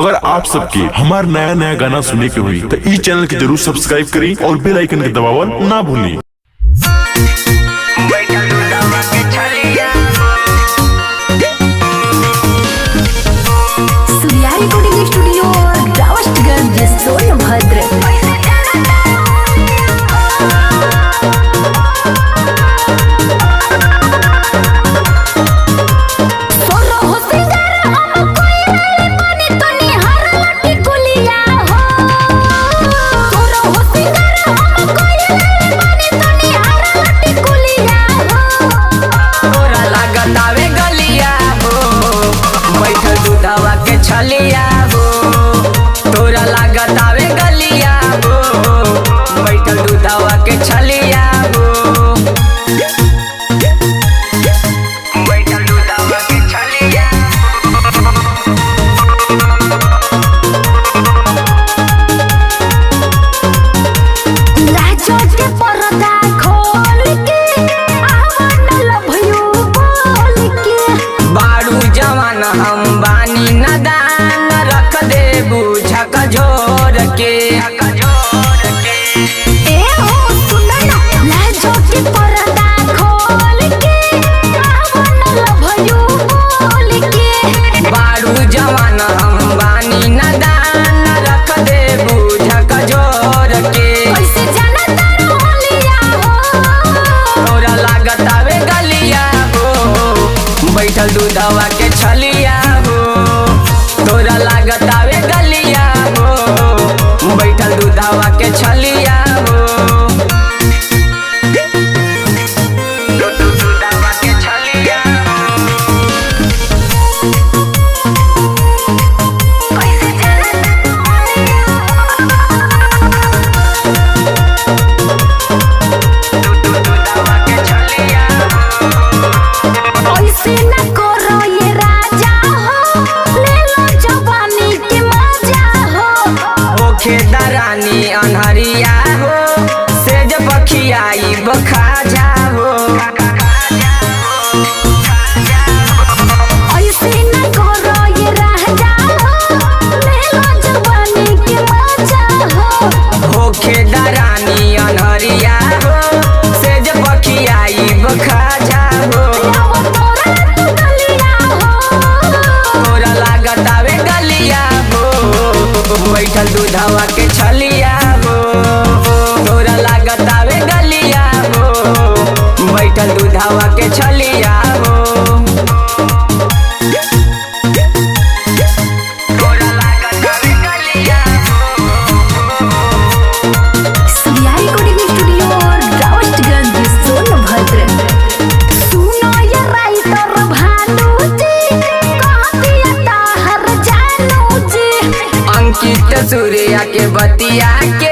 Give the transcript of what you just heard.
अगर आप सबके हमारा नया नया गाना सुनने के हुई तो इस चैनल के जरूर सब्सक्राइब करें और बेल आइकन के दबावन ना भूलें। Surya recording studio रावस्टगंज Sonbhadra. छलिया हो तोरा लागत आवे गलिया हो बैठल दूधवा के छलिया हो बैठल दूधवा के छलिया लाजो के पर्दा खोल के आवन लभयो बोल के बारू जवान हम बानी नदान रख दे बुझक झोर के ए हो सुन ना लाजो के पर्दा खोल के आवन लभयो बोल के बारू जवान हम बानी नदान रख दे बुझक झोर के कैसे जाना तारो होलिया हो तोरा लागत आवे गलिया हो बैठल दूधवा के छलिया हो तोरा लागत आवे गलिया हो बैठल दूधवा के छलिया हो दूधवा के छलिया कैसे जाना दूधवा के छलिया ऐसे न करो ये राजा हो ले लो जवानी के मजा हो ओखे दरानी अनहरिया हो सेज बखियाई बखाजा हो ऐसे न करो ये राजा हो ले लो जवानी के मजा हो ओखे दरानी अनहरिया हो सेज बखियाई बखाजा हो अब तोरा तू गलिया हो तोरा लागत आवे गलिया हो बैठल दूधवा के छलिया हो तोरा लागत आवे गलिया हो बैठल दूधवा के छलिया हो तोरा लागत आवे गलिया सूर्या रिकॉर्डिंग स्टूडियो रावस्टगंज सोनभद्र। सुनो ये राइटर भानु जी कहती ताहर जानू जी अंकित सूर्या के बतिया के